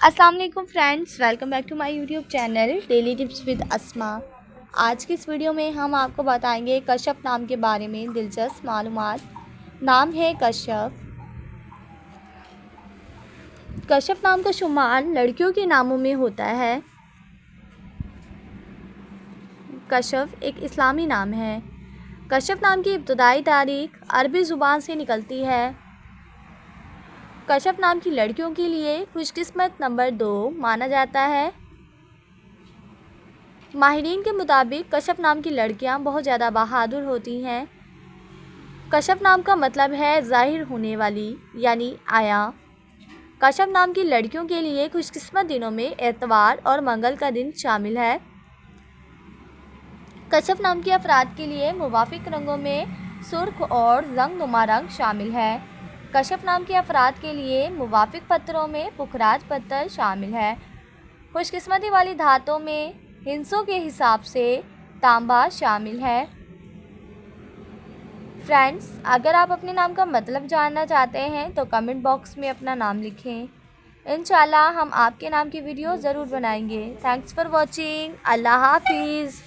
अस्सलाम वालेकुम friends, welcome back to my YouTube channel daily tips with Asma. आज की इस वीडियो में हम आपको बताएंगे कश्यप नाम के बारे में दिलचस्प मालूमात। नाम है कश्यप। कश्यप नाम का शुमार लड़कियों के नामों में होता है। कश्यप एक इस्लामी नाम है। कश्यप नाम की इब्तदाई तारीख अरबी ज़ुबान से निकलती है। कश्यप नाम की लड़कियों के लिए खुशकिस्मत नंबर 2 माना जाता है। माहिरीन के मुताबिक कश्यप नाम की लड़कियां बहुत ज़्यादा बहादुर होती हैं। कश्यप नाम का मतलब है ज़ाहिर होने वाली यानी आया। कश्यप नाम की लड़कियों के लिए खुशकिस्मत दिनों में एतवार और मंगल का दिन शामिल है। कश्यप नाम के अफराद के लिए मुवाफिक रंगों में सुर्ख और रंगनुमा रंग शामिल है। कश्यप नाम के अफराद के लिए मुवाफिक पत्थरों में पुखराज पत्थर शामिल है। खुशकिस्मती वाली धातों में हिंसों के हिसाब से तांबा शामिल है। फ्रेंड्स, अगर आप अपने नाम का मतलब जानना चाहते हैं तो कमेंट बॉक्स में अपना नाम लिखें। इंशाल्लाह हम आपके नाम की वीडियो ज़रूर बनाएंगे। Thanks for watching. अल्लाह हाफिज़।